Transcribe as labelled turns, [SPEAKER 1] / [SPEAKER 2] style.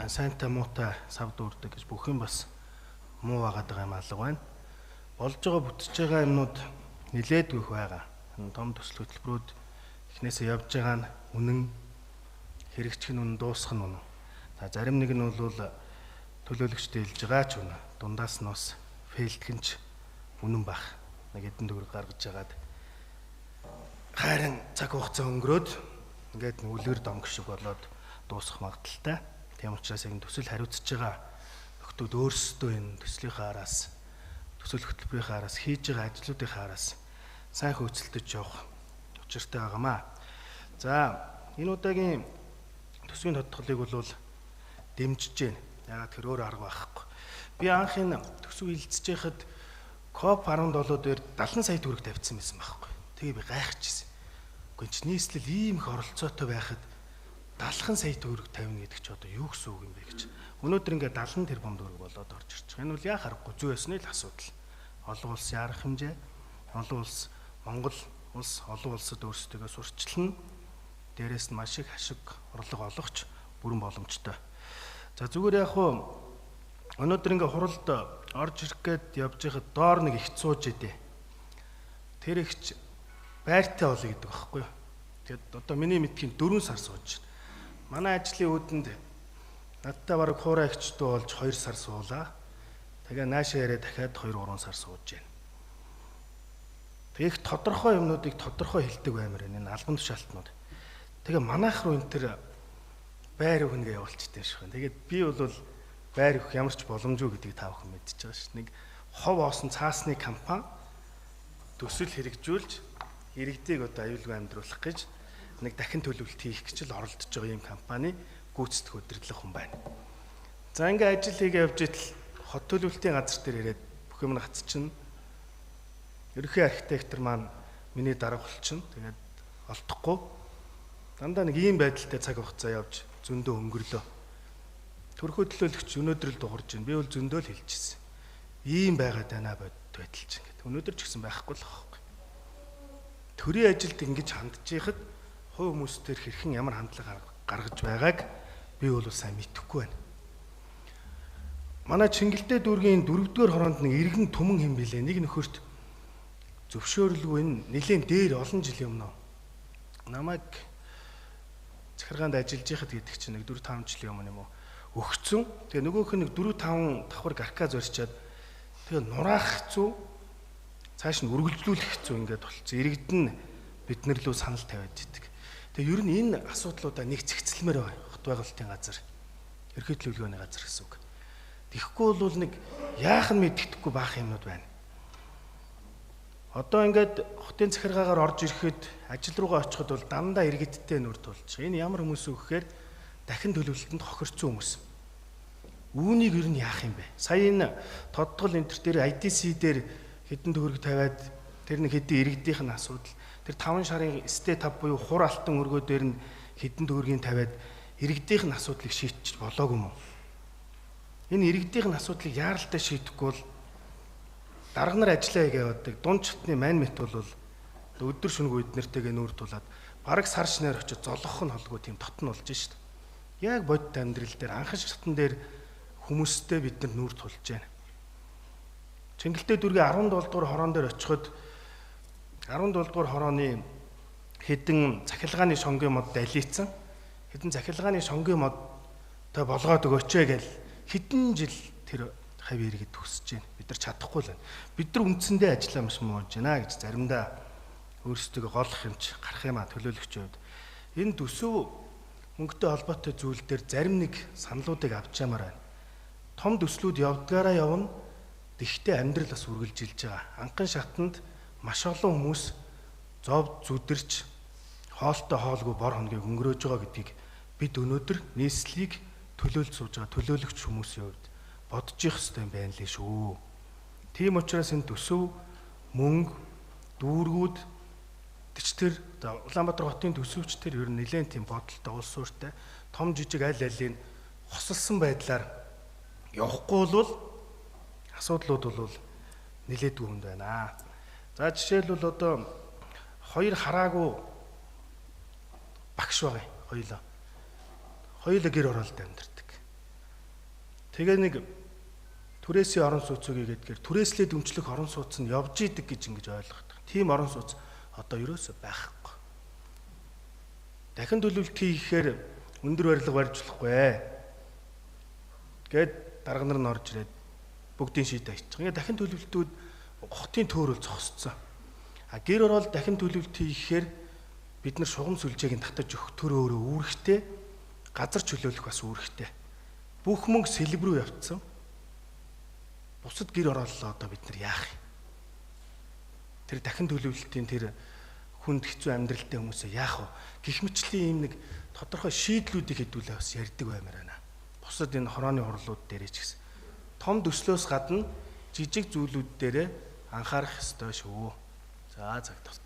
[SPEAKER 1] сайнтай муутай сав дүүрдэг гэж бүх юм бас муу байгаад байгаа юм алга байна. Болж байгаа бүтэж байгаа юмнууд нилээдгүйх байгаа. Том төсөл хөтөлбөрүүд эхнээсээ явж байгаа нь үнэн, хэрэгжих нь үнэн, дуусах нь үнэн. За зарим нэг нь бол төлөөлөгчтэй хэлж байгаа ч үнэн. Дундаас нь бас фейлдгэнч үнэн байх. Нэг хэдэн төгрөг гаргаж агаад хайрын цаг хугацаа өнгөрөөд ингээд үлгэр домг шиг болоод дуусах магадaltaй. Тийм учраас энэ төсөл хариуцж байгаа нөхдүүд өөрсдөө энэ төслийнхээ араас, төсөл хөтөлбөрийнхээ араас хийж байгаа ажлуудынхаа араас сайн хөөцөлдөж явах учиртай байгаамаа. За энэ удаагийн төсвийн тодтголыг бол дэмжиж байна. Ягаад тэр өөр арга байхгүй. Би анх энэ төсөв хилцэж байхад COP17 дээр 70 сая төгрөг тавьсан байсан байхгүй. Тэгээ би гайхчихсан. Гэхдээ чи нийслэл ийм их оролцоотой байхад 70 сая төгрөг тавина гэдэг чи одоо юу гэсэн үг юм бэ гэж. Өнөөдөр ингээд 70 тэрбум төгрөг болоод орж ирж байгаа. Энэ бол яа харахгүй зүй ёсны л асуудал. Олон улсын арга хэмжээ, олон улс, Монгол улс, олон улсад өөрсдөө сурчлан дээрээс нь маш их ашиг орлого олгоч бүрэн боломжтой. За зүгээр яг хуу өнөөдөр ингээд хуралд орж ирэх гээд явж байхад доор нэг их цууж идэ. Тэр ихч байртай болъё гэдэг байхгүй юу. Тэгэд одоо миний мэдхийн 4 сар сууж байна. Манай ажлын үүдэнд надтай бараг хуурай ихчдүү болж 2 сар суулаа. Тэгээ наашаа яриа дахиад 2-3 сар сууж байна. Тэгэх тодорхой юмнуудыг тодорхой хэлдэг баймаар энэ албан тушаалтнууд. Тэгээ манайх руу энэ төр байр өгнө гэж явуулчихсан шүү. Тэгээд би бол байр өгөх ямар ч боломжгүй гэдгийг та бүхэн мэдчихэж байгаа ш. Нэг ховоосон цаасны компани төсөл хэрэгжүүлж иргэдийг одоо аюулгүй амьдруулах гэж нэг дахин төлөвлөлт хийх гэж л оролдож байгаа юм компани гүйцэтгэх удирдлага хүн байна. За ингээ ажил хийгээ явж идэл хот төлөвлөлтийн газар дээр ирээд бүх юм гацчихна. Ерөнхий архитектор маань миний дарга болчихно. Тэгээд олдохгүй. Дандаа нэг ийм байдалтай цаг хугацаа явж зөндөө өнгөрлөө. Төрхөө төлөөлөгч өнөөдөр л дуурж байна. Би бол зөндөө л хэлчихсэн. Ийм байгаад байна бодит байдал чинь гэдэг. Өнөөдөр ч гэсэн байхгүй л байхгүй. Төрийн ажилд ингэж хандж байхад хувь хүмүүстээр хэрхэн ямар хандлага гаргаж байгааг би бол сайн мэдэхгүй байна. Манай Чингэлтэй дүүргийн 4-р хороонд нэг иргэн түмэн хэм билээ. Нэг нөхөрт зөвшөөрлгүй энэ нэлээд дээр олон жилийн өмнө намайг захиргаанд ажиллаж байхад гэдэг чинь нэг 4-5 жилийн өмнө юм уу өгцөн. Тэгээ нөгөөх нь нэг 4-5 давхар гарка зорчаад тэгээ нураах зүү цааш нь үргэлжлүүлэх зүү ингээд болцсон. Иргэд нь биднэр лөө санал тавиад идэг. Тэгээ ер нь энэ асуудлуудаа нэг зэгцэлмээр байна. Хот байгуулалтын газар, ерхий төлөвлөгөөний газар гэсэн үг. Тэгэхгүй бол нэг яах нь мэддэхгүй баах юмнууд байна. Одоо ингээд хотын захиргаагаар орж ирэхэд ажил руугаа очиход бол дандаа иргэдтэй нүр тулж. Энэ ямар хүмүүс вэ гэхээр дахин төлөвлөлтөнд хохирцсон хүмүүс. Үүнийг ер нь яах юм бэ? Сая энэ тодтгол энтер дээр IDC дээр хэдэн төгрөг тавиад тэр нэг хэдэн иргэдийнх нь асуудал. Тэр 5 шарын стейт-ап буюу хур алтан өргөө дээр нь хэдэн төгрөгийн тавиад иргэдийнх нь асуудлыг шийдчих болоогүй юм уу? Энэ иргэдийнх нь асуудлыг яаралтай шийдэхгүй бол дарга нар ажиллаа хийгээдэг. Дунд чатны мань мэт бол өдөр шөнөгүй эднэртэйгээ нүүр тулаад бараг сар шинээр очиж золгох нь холгүй тийм тотн болж шít. Яг бодит амьдрал дээр анхаш чатан дээр хүмүүстэй бид нар нүүр тулж байна. Чингэлтэй дүүргийн 17 дугаар хороон дээр очиход 17 дугаар хорооны хэдэн захилгааны шонгийн мод далийцсан. Хэдэн захилгааны шонгийн модтой болгоод өгөөч гэж хэдэн жил тэр хавь иргэд төсөж байна. Бид нар чадахгүй л байна. Бид нар үндсэндээ ажиллаа маш мууж байна гэж заримдаа өөрсдөө голох юмч гарах юм а төлөөлөгчийн хувьд. Энэ төсөв мөнгөтэй холбоотой зүйл дээр зарим нэг саналуудыг авч ямаар байна. Том төслүүд явдгаараа явна. Тэгтээ амьдрал бас үргэлжилж байгаа. Анхан шатанд маш олон хүмүүс зов зүдэрч хоолтой хоолгүй бор хоногийг өнгөрөөж байгаа гэдгийг бид өнөөдөр нийслэлийг төлөөлж сууж байгаа төлөөлөгч хүмүүсийн хувьд бодож явах хэрэгтэй юм байна лээ шүү. Тийм учраас энэ төсөв мөнгө дүүргүүд тэр Улаанбаатар хотын төсөвчдэр ер нь нэлээд тийм бодолтой улс суурьтай том жижиг аль алийг хосолсон байдлаар явахгүй бол асуудлууд бол нэлээдгүй хүнд байна. За жишээлбэл одоо хоёр хараагүй багш байгаа. Хоёулаа гэр оролт амьдардаг. Тэгээ нэг түрээсийн орон сууцыг гэдгээр түрээслээд өмчлөх орон сууц нь явж идэг гэж ингэж ойлгодог. Тийм орон сууц одоо ерөөсөө байхгүй. Дахин төлөвлөлт хийхээр өндөр барилга барьж болохгүй гэд дарга нар нь орж ирээд бүгдийн шийдэ хийчих. Ингээ дахин төлөвлөлтүүд хотын төөрөл зогсцсон. Гэр орол дахин төлөвлөлт хийхээр бид нар шугам сүлжээг нь татаж өгөх төр өөрөө үүрэгтэй, газар чөлөөлөх бас үүрэгтэй. Бүх мөнгө сэлб рүү явцсан. Бусад гэр орооллоо одоо бид нар яах юм? Тэр дахин төлөвлөлтийн тэр хүнд хэцүү амьдралтай хүмүүсээ яах вэ? Гэх мэтчлийн ийм нэг тодорхой шийдлүүдийг хэдүүлээ бас ярьдаг баймаар байна. Бусад энэ хорооны хурлууд дээр ч гэсэн том төслөөс гадна жижиг зүйлүүд дээрээ анхаарах ёстой шүү. За цаг тас.